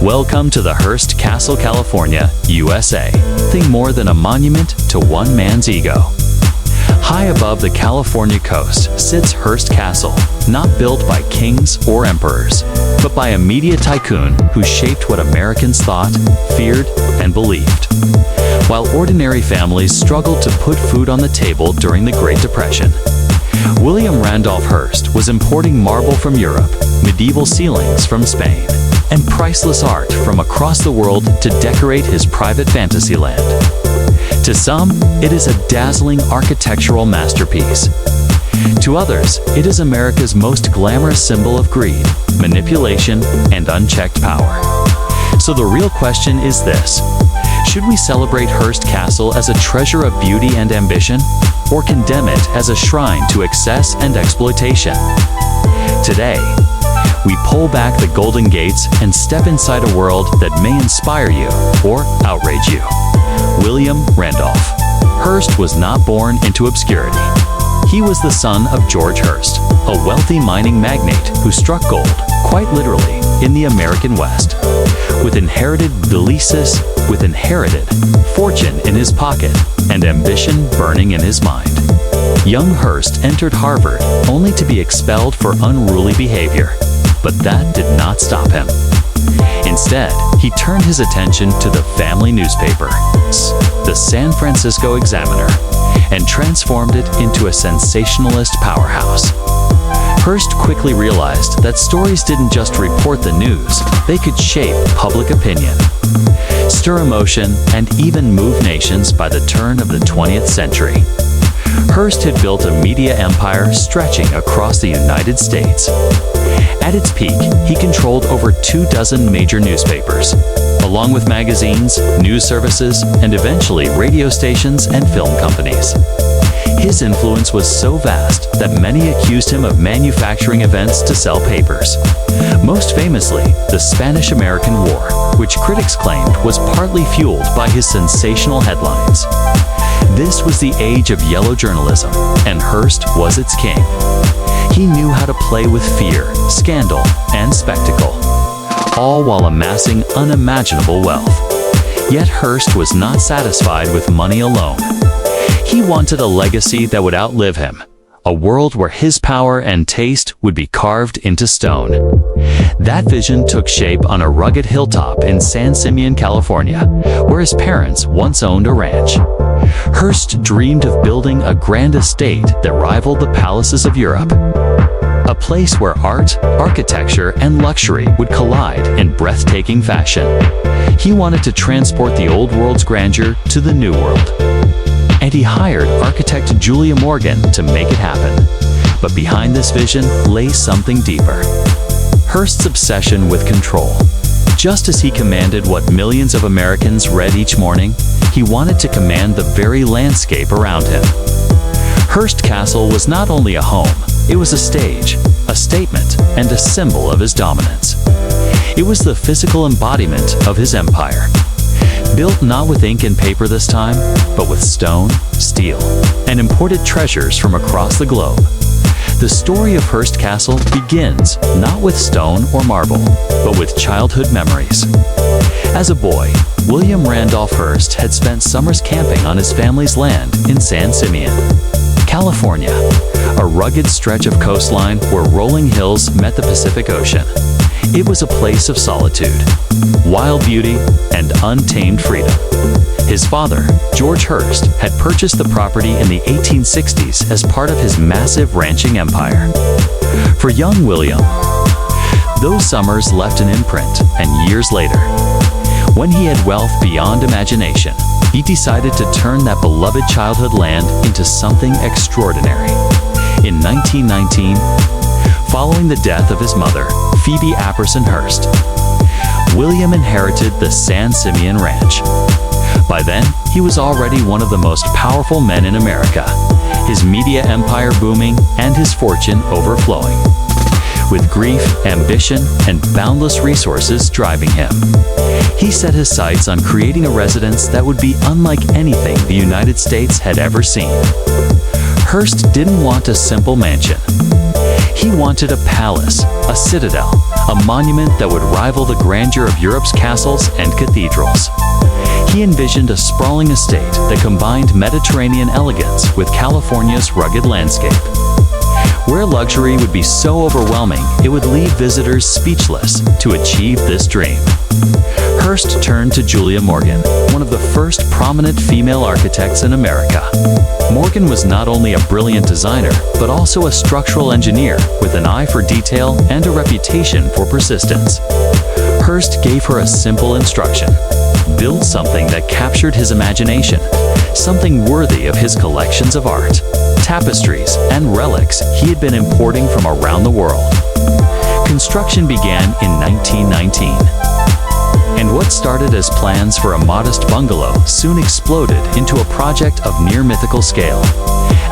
Welcome to the Hearst Castle, California, USA. Nothing more than a monument to one man's ego. High above the California coast sits Hearst Castle, not built by kings or emperors, but by a media tycoon who shaped what Americans thought, feared, and believed. While ordinary families struggled to put food on the table during the Great Depression, William Randolph Hearst was importing marble from Europe, medieval ceilings from Spain, and priceless art from across the world to decorate his private fantasyland. To some, it is a dazzling architectural masterpiece. To others, it is America's most glamorous symbol of greed, manipulation, and unchecked power. So the real question is this: should we celebrate Hearst Castle as a treasure of beauty and ambition, or condemn it as a shrine to excess and exploitation? Today, we pull back the Golden Gates and step inside a world that may inspire you or outrage you. William Randolph Hearst was not born into obscurity. He was the son of George Hearst, a wealthy mining magnate who struck gold, quite literally, in the American West. With inherited fortune in his pocket and ambition burning in his mind, young Hearst entered Harvard only to be expelled for unruly behavior. But that did not stop him. Instead, he turned his attention to the family newspaper, the San Francisco Examiner, and transformed it into a sensationalist powerhouse. Hearst quickly realized that stories didn't just report the news, they could shape public opinion, stir emotion, and even move nations. By the turn of the 20th century, Hearst had built a media empire stretching across the United States. At its peak, he controlled over 24 major newspapers, along with magazines, news services, and eventually radio stations and film companies. His influence was so vast that many accused him of manufacturing events to sell papers. Most famously, the Spanish-American War, which critics claimed was partly fueled by his sensational headlines. This was the age of yellow journalism, and Hearst was its king. He knew how to play with fear, scandal, and spectacle, all while amassing unimaginable wealth. Yet Hearst was not satisfied with money alone. He wanted a legacy that would outlive him, a world where his power and taste would be carved into stone. That vision took shape on a rugged hilltop in San Simeon, California, where his parents once owned a ranch. Hearst dreamed of building a grand estate that rivaled the palaces of Europe, a place where art, architecture, and luxury would collide in breathtaking fashion. He wanted to transport the old world's grandeur to the new world, and he hired architect Julia Morgan to make it happen. But behind this vision lay something deeper: Hearst's obsession with control. Just as he commanded what millions of Americans read each morning, he wanted to command the very landscape around him. Hearst Castle was not only a home, it was a stage, a statement, and a symbol of his dominance. It was the physical embodiment of his empire. Built not with ink and paper this time, but with stone, steel, and imported treasures from across the globe. The story of Hearst Castle begins not with stone or marble, but with childhood memories. As a boy, William Randolph Hearst had spent summers camping on his family's land in San Simeon, California, a rugged stretch of coastline where rolling hills met the Pacific Ocean. It was a place of solitude, wild beauty, and untamed freedom. His father, George Hearst, had purchased the property in the 1860s as part of his massive ranching empire. For young William, those summers left an imprint, and years later, when he had wealth beyond imagination, he decided to turn that beloved childhood land into something extraordinary. In 1919, following the death of his mother, Phoebe Apperson Hearst, William inherited the San Simeon Ranch. By then, he was already one of the most powerful men in America, his media empire booming and his fortune overflowing. With grief, ambition, and boundless resources driving him, he set his sights on creating a residence that would be unlike anything the United States had ever seen. Hearst didn't want a simple mansion. He wanted a palace, a citadel, a monument that would rival the grandeur of Europe's castles and cathedrals. He envisioned a sprawling estate that combined Mediterranean elegance with California's rugged landscape, where luxury would be so overwhelming it would leave visitors speechless. To achieve this dream, Hearst turned to Julia Morgan, one of the first prominent female architects in America. Morgan was not only a brilliant designer, but also a structural engineer with an eye for detail and a reputation for persistence. Hearst gave her a simple instruction: build something that captured his imagination, something worthy of his collections of art, tapestries, and relics he had been importing from around the world. Construction began in 1919. And what started as plans for a modest bungalow soon exploded into a project of near-mythical scale.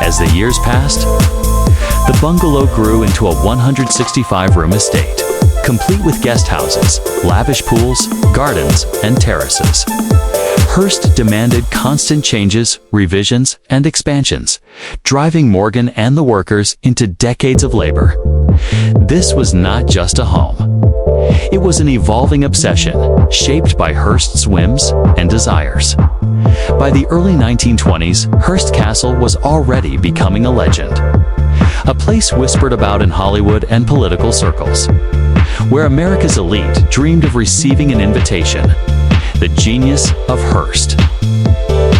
As the years passed, the bungalow grew into a 165-room estate, complete with guest houses, lavish pools, gardens, and terraces. Hearst demanded constant changes, revisions, and expansions, driving Morgan and the workers into decades of labor. This was not just a home. It was an evolving obsession, shaped by Hearst's whims and desires. By the early 1920s, Hearst Castle was already becoming a legend, a place whispered about in Hollywood and political circles, where America's elite dreamed of receiving an invitation. The genius of Hearst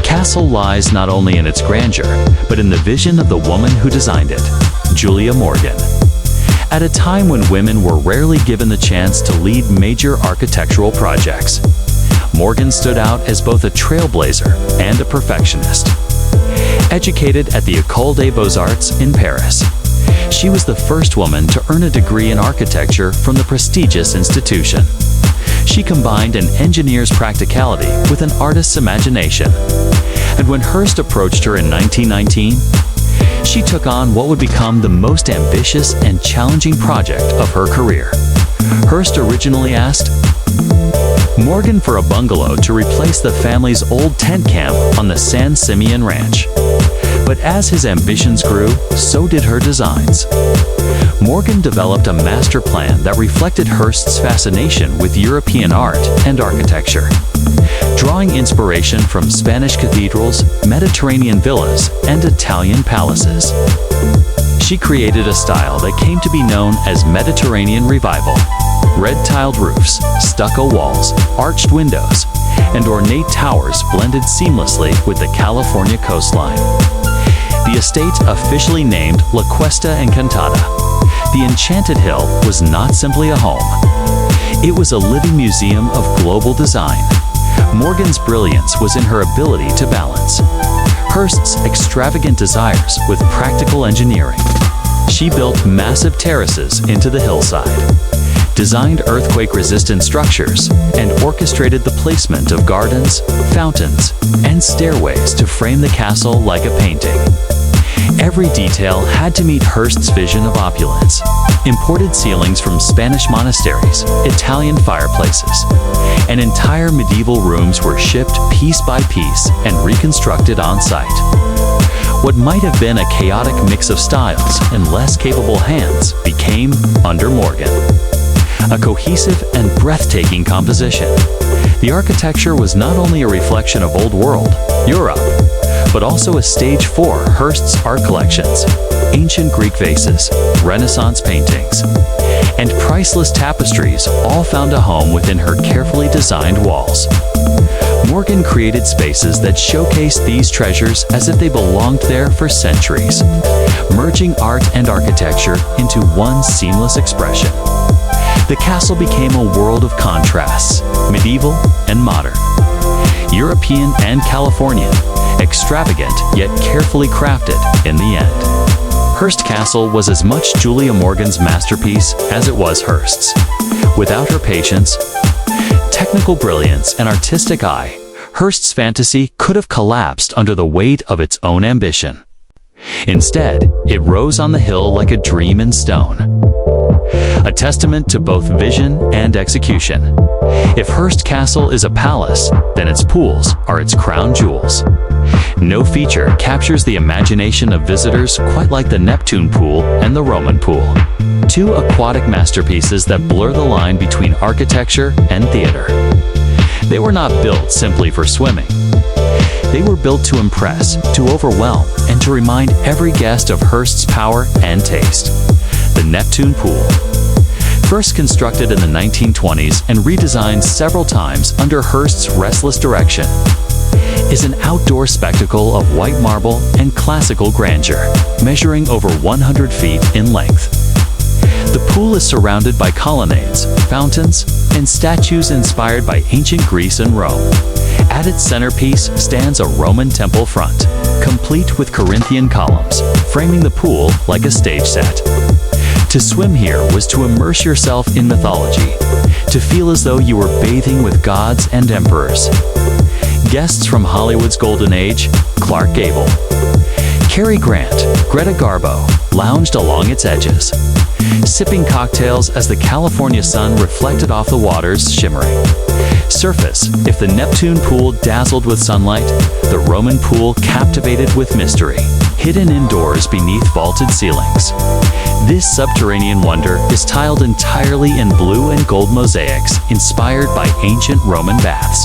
Castle lies not only in its grandeur, but in the vision of the woman who designed it, Julia Morgan. At a time when women were rarely given the chance to lead major architectural projects, Morgan stood out as both a trailblazer and a perfectionist. Educated at the École des Beaux-Arts in Paris, she was the first woman to earn a degree in architecture from the prestigious institution. She combined an engineer's practicality with an artist's imagination. And when Hearst approached her in 1919, she took on what would become the most ambitious and challenging project of her career. Hearst originally asked Morgan for a bungalow to replace the family's old tent camp on the San Simeon Ranch. But as his ambitions grew, so did her designs. Morgan developed a master plan that reflected Hearst's fascination with European art and architecture, drawing inspiration from Spanish cathedrals, Mediterranean villas, and Italian palaces. She created a style that came to be known as Mediterranean Revival. Red-tiled roofs, stucco walls, arched windows, and ornate towers blended seamlessly with the California coastline. The estate, officially named La Cuesta Encantada, the Enchanted Hill, was not simply a home. It was a living museum of global design. Morgan's brilliance was in her ability to balance Hearst's extravagant desires with practical engineering. She built massive terraces into the hillside, designed earthquake-resistant structures, and orchestrated the placement of gardens, fountains, and stairways to frame the castle like a painting. Every detail had to meet Hearst's vision of opulence. Imported ceilings from Spanish monasteries, Italian fireplaces, and entire medieval rooms were shipped piece by piece and reconstructed on site. What might have been a chaotic mix of styles in less capable hands became, under Morgan, a cohesive and breathtaking composition. The architecture was not only a reflection of Old World, Europe, but also a stage for Hearst's art collections, ancient Greek vases, Renaissance paintings, and priceless tapestries all found a home within her carefully designed walls. Morgan created spaces that showcased these treasures as if they belonged there for centuries, merging art and architecture into one seamless expression. The castle became a world of contrasts, medieval and modern, European and Californian, extravagant yet carefully crafted in the end. Hearst Castle was as much Julia Morgan's masterpiece as it was Hearst's. Without her patience, technical brilliance, and artistic eye, Hearst's fantasy could have collapsed under the weight of its own ambition. Instead, it rose on the hill like a dream in stone. A testament to both vision and execution. If Hearst Castle is a palace, then its pools are its crown jewels. No feature captures the imagination of visitors quite like the Neptune pool and the Roman pool. Two aquatic masterpieces that blur the line between architecture and theater. They were not built simply for swimming. They were built to impress, to overwhelm, and to remind every guest of Hearst's power and taste. The Neptune Pool. First constructed in the 1920s and redesigned several times under Hearst's restless direction, is an outdoor spectacle of white marble and classical grandeur, measuring over 100 feet in length. The pool is surrounded by colonnades, fountains, and statues inspired by ancient Greece and Rome. At its centerpiece stands a Roman temple front, complete with Corinthian columns, framing the pool like a stage set. To swim here was to immerse yourself in mythology, to feel as though you were bathing with gods and emperors. Guests from Hollywood's golden age, Clark Gable, Cary Grant, Greta Garbo, lounged along its edges, sipping cocktails as the California sun reflected off the water's shimmering surface. If the Neptune pool dazzled with sunlight, the Roman pool captivated with mystery, hidden indoors beneath vaulted ceilings. This subterranean wonder is tiled entirely in blue and gold mosaics inspired by ancient Roman baths.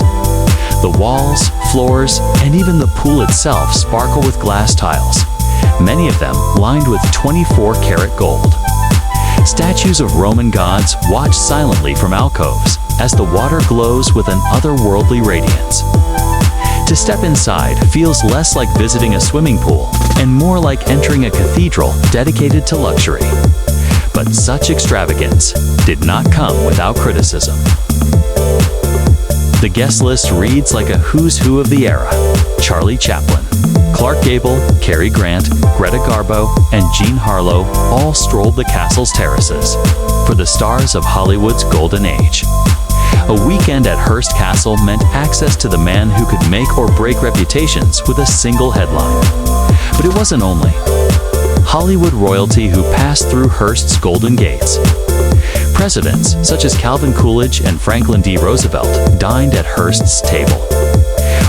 The walls, floors, and even the pool itself sparkle with glass tiles, many of them lined with 24-karat gold. Statues of Roman gods watch silently from alcoves as the water glows with an otherworldly radiance. To step inside feels less like visiting a swimming pool and more like entering a cathedral dedicated to luxury. But such extravagance did not come without criticism. The guest list reads like a who's who of the era. Charlie Chaplin, Clark Gable, Cary Grant, Greta Garbo, and Jean Harlow all strolled the castle's terraces for the stars of Hollywood's golden age. A weekend at Hearst Castle meant access to the man who could make or break reputations with a single headline. But it wasn't only Hollywood royalty who passed through Hearst's golden gates. Presidents such as Calvin Coolidge and Franklin D. Roosevelt dined at Hearst's table.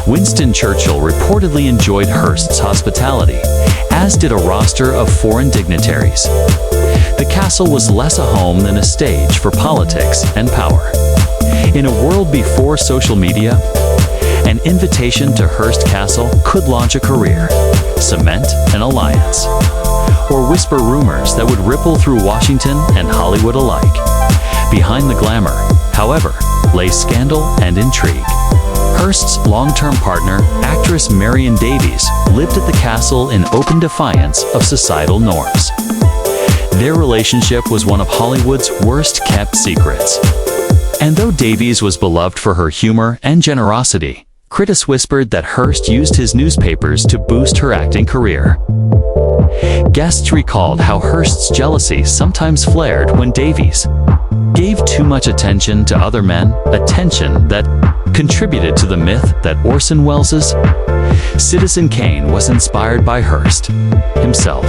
Winston Churchill reportedly enjoyed Hearst's hospitality, as did a roster of foreign dignitaries. The castle was less a home than a stage for politics and power. In a world before social media, an invitation to Hearst Castle could launch a career, cement an alliance, or whisper rumors that would ripple through Washington and Hollywood alike. Behind the glamour, however, lay scandal and intrigue. Hearst's long-term partner, actress Marion Davies, lived at the castle in open defiance of societal norms. Their relationship was one of Hollywood's worst-kept secrets. And though Davies was beloved for her humor and generosity, critics whispered that Hearst used his newspapers to boost her acting career. Guests recalled how Hearst's jealousy sometimes flared when Davies gave too much attention to other men, attention that contributed to the myth that Orson Welles' Citizen Kane was inspired by Hearst himself.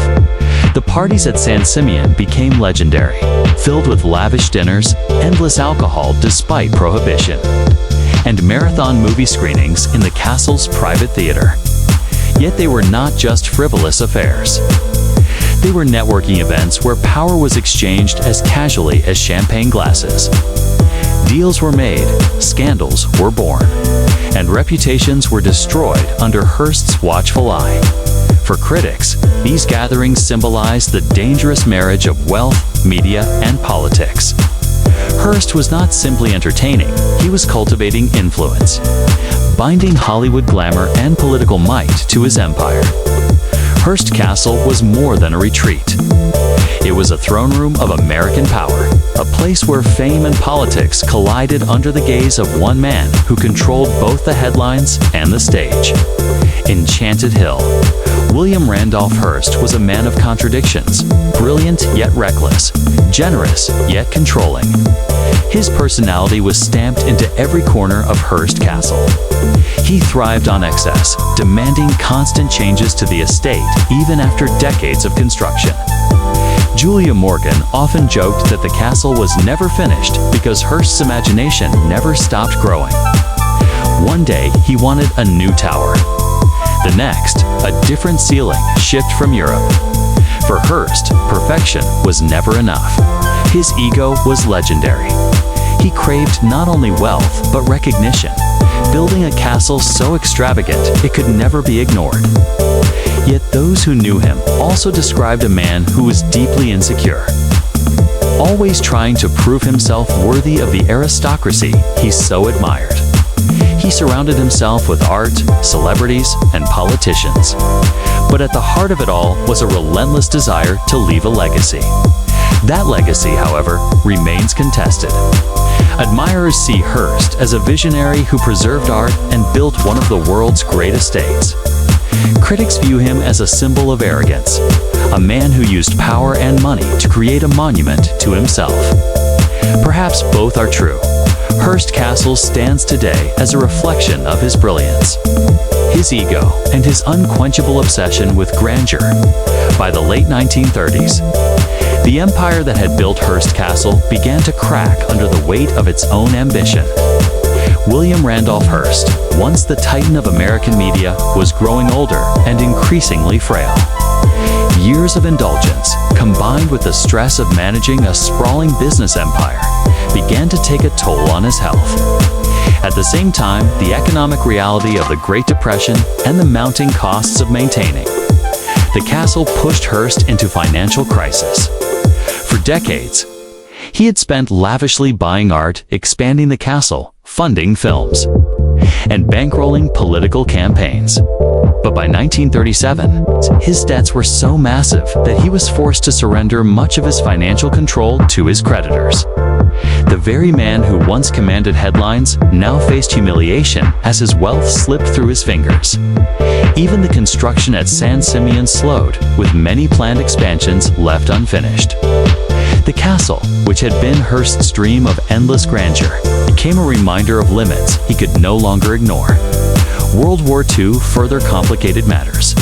The parties at San Simeon became legendary, filled with lavish dinners, endless alcohol despite prohibition, and marathon movie screenings in the castle's private theater. Yet they were not just frivolous affairs. They were networking events where power was exchanged as casually as champagne glasses. Deals were made, scandals were born, and reputations were destroyed under Hearst's watchful eye. For critics, these gatherings symbolized the dangerous marriage of wealth, media, and politics. Hearst was not simply entertaining, he was cultivating influence, binding Hollywood glamour and political might to his empire. Hearst Castle was more than a retreat. It was a throne room of American power, a place where fame and politics collided under the gaze of one man who controlled both the headlines and the stage. Enchanted Hill. William Randolph Hearst was a man of contradictions, brilliant yet reckless, generous yet controlling. His personality was stamped into every corner of Hearst Castle. He thrived on excess, demanding constant changes to the estate even after decades of construction. Julia Morgan often joked that the castle was never finished because Hearst's imagination never stopped growing. One day, he wanted a new tower. The next, a different ceiling shipped from Europe. For Hearst, perfection was never enough. His ego was legendary. He craved not only wealth, but recognition, building a castle so extravagant it could never be ignored. Yet those who knew him also described a man who was deeply insecure, always trying to prove himself worthy of the aristocracy he so admired. He surrounded himself with art, celebrities, and politicians. But at the heart of it all was a relentless desire to leave a legacy. That legacy, however, remains contested. Admirers see Hearst as a visionary who preserved art and built one of the world's great estates. Critics view him as a symbol of arrogance, a man who used power and money to create a monument to himself. Perhaps both are true. Hearst Castle stands today as a reflection of his brilliance, his ego, and his unquenchable obsession with grandeur. By the late 1930s, the empire that had built Hearst Castle began to crack under the weight of its own ambition. William Randolph Hearst, once the titan of American media, was growing older and increasingly frail. Years of indulgence, combined with the stress of managing a sprawling business empire, began to take a toll on his health. At the same time, the economic reality of the Great Depression and the mounting costs of maintaining the castle pushed Hearst into financial crisis. For decades, he had spent lavishly buying art, expanding the castle, funding films, and bankrolling political campaigns. But by 1937, his debts were so massive that he was forced to surrender much of his financial control to his creditors. The very man who once commanded headlines now faced humiliation as his wealth slipped through his fingers. Even the construction at San Simeon slowed, with many planned expansions left unfinished. The castle, which had been Hearst's dream of endless grandeur, became a reminder of limits he could no longer ignore. World War II further complicated matters.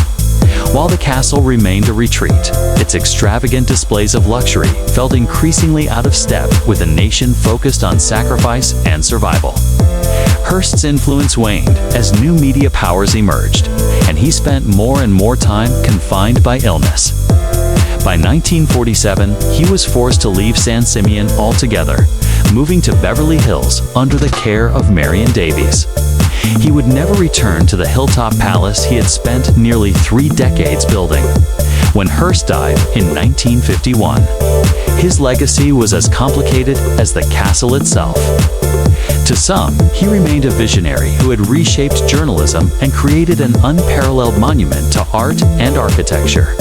While the castle remained a retreat, its extravagant displays of luxury felt increasingly out of step with a nation focused on sacrifice and survival. Hearst's influence waned as new media powers emerged, and he spent more and more time confined by illness. By 1947, he was forced to leave San Simeon altogether, moving to Beverly Hills under the care of Marion Davies. He would never return to the hilltop palace he had spent nearly 3 decades building. When Hearst died in 1951, his legacy was as complicated as the castle itself. To some, he remained a visionary who had reshaped journalism and created an unparalleled monument to art and architecture.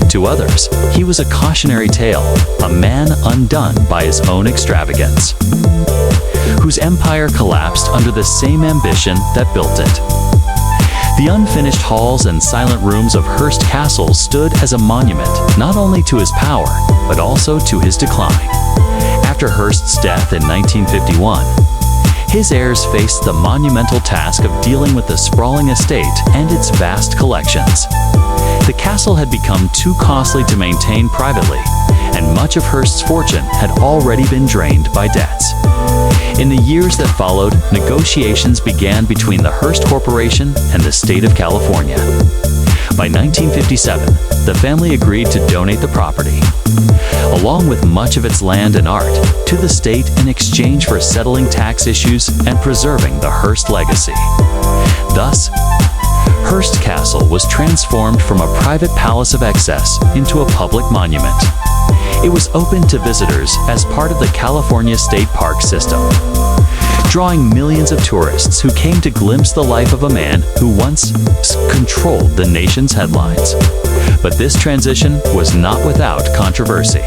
To others, he was a cautionary tale, a man undone by his own extravagance, whose empire collapsed under the same ambition that built it. The unfinished halls and silent rooms of Hearst Castle stood as a monument not only to his power, but also to his decline. After Hearst's death in 1951, his heirs faced the monumental task of dealing with the sprawling estate and its vast collections. The castle had become too costly to maintain privately, and much of Hearst's fortune had already been drained by debts. In the years that followed, negotiations began between the Hearst Corporation and the state of California. By 1957, the family agreed to donate the property, along with much of its land and art, to the state in exchange for settling tax issues and preserving the Hearst legacy. Thus, Hearst Castle was transformed from a private palace of excess into a public monument. It was open to visitors as part of the California State Park system, drawing millions of tourists who came to glimpse the life of a man who once controlled the nation's headlines. But this transition was not without controversy.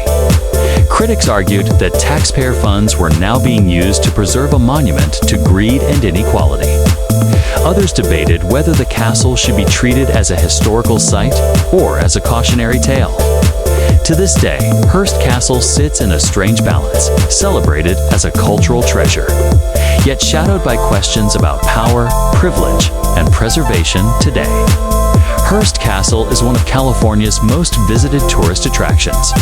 Critics argued that taxpayer funds were now being used to preserve a monument to greed and inequality. Others debated whether the castle should be treated as a historical site or as a cautionary tale. To this day, Hearst Castle sits in a strange balance, celebrated as a cultural treasure, yet shadowed by questions about power, privilege, and preservation today. Hearst Castle is one of California's most visited tourist attractions,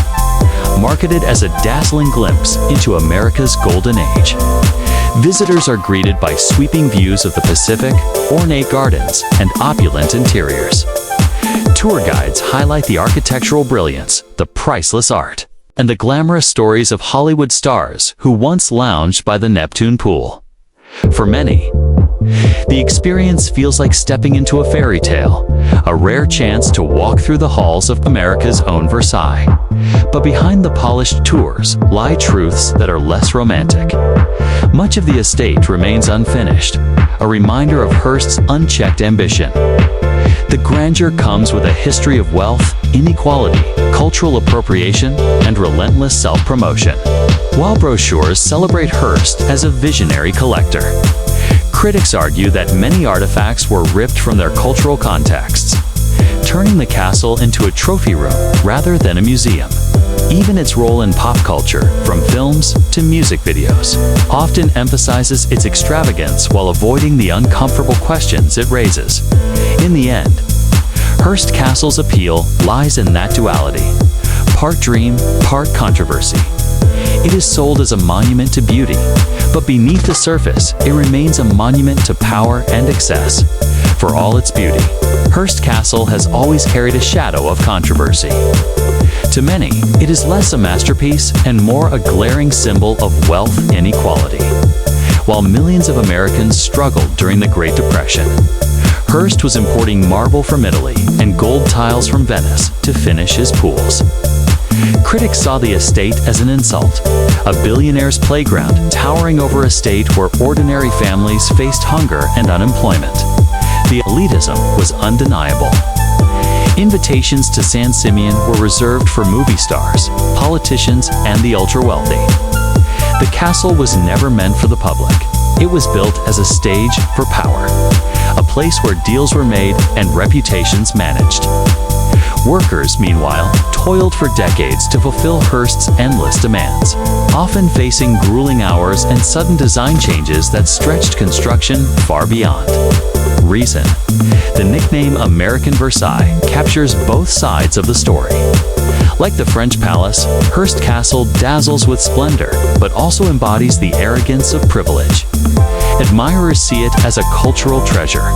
marketed as a dazzling glimpse into America's golden age. Visitors are greeted by sweeping views of the Pacific, ornate gardens, and opulent interiors. Tour guides highlight the architectural brilliance, the priceless art, and the glamorous stories of Hollywood stars who once lounged by the Neptune pool. For many, the experience feels like stepping into a fairy tale, a rare chance to walk through the halls of America's own Versailles. But behind the polished tours lie truths that are less romantic. Much of the estate remains unfinished, a reminder of Hearst's unchecked ambition. The grandeur comes with a history of wealth, inequality, cultural appropriation, and relentless self-promotion. While brochures celebrate Hearst as a visionary collector, critics argue that many artifacts were ripped from their cultural contexts, turning the castle into a trophy room rather than a museum. Even its role in pop culture, from films to music videos, often emphasizes its extravagance while avoiding the uncomfortable questions it raises. In the end, Hearst Castle's appeal lies in that duality, part dream, part controversy. It is sold as a monument to beauty, but beneath the surface, it remains a monument to power and excess. For all its beauty, Hearst Castle has always carried a shadow of controversy. To many, it is less a masterpiece and more a glaring symbol of wealth inequality. While millions of Americans struggled during the Great Depression, Hearst was importing marble from Italy and gold tiles from Venice to finish his pools. Critics saw the estate as an insult, a billionaire's playground towering over a state where ordinary families faced hunger and unemployment. The elitism was undeniable. Invitations to San Simeon were reserved for movie stars, politicians, and the ultra-wealthy. The castle was never meant for the public. It was built as a stage for power, a place where deals were made and reputations managed. Workers, meanwhile, toiled for decades to fulfill Hearst's endless demands, often facing grueling hours and sudden design changes that stretched construction far beyond reason. The nickname American Versailles captures both sides of the story. Like the French palace, Hearst Castle dazzles with splendor, but also embodies the arrogance of privilege. Admirers see it as a cultural treasure.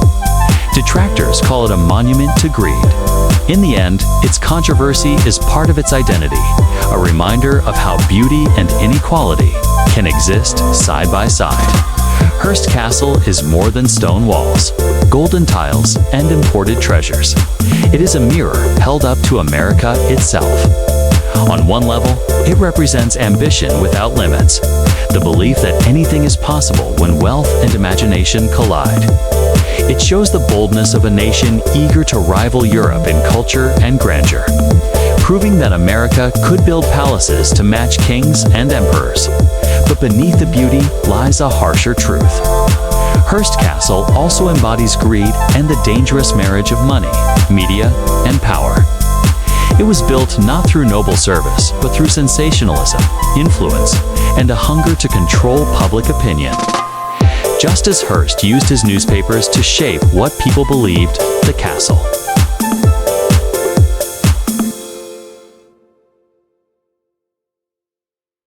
Detractors call it a monument to greed. In the end, its controversy is part of its identity, a reminder of how beauty and inequality can exist side by side. Hearst Castle is more than stone walls, golden tiles, and imported treasures. It is a mirror held up to America itself. On one level, it represents ambition without limits, the belief that anything is possible when wealth and imagination collide. It shows the boldness of a nation eager to rival Europe in culture and grandeur, proving that America could build palaces to match kings and emperors. But beneath the beauty lies a harsher truth. Hearst Castle also embodies greed and the dangerous marriage of money, media, and power. It was built not through noble service, but through sensationalism, influence, and a hunger to control public opinion. Just as Hearst used his newspapers to shape what people believed, the castle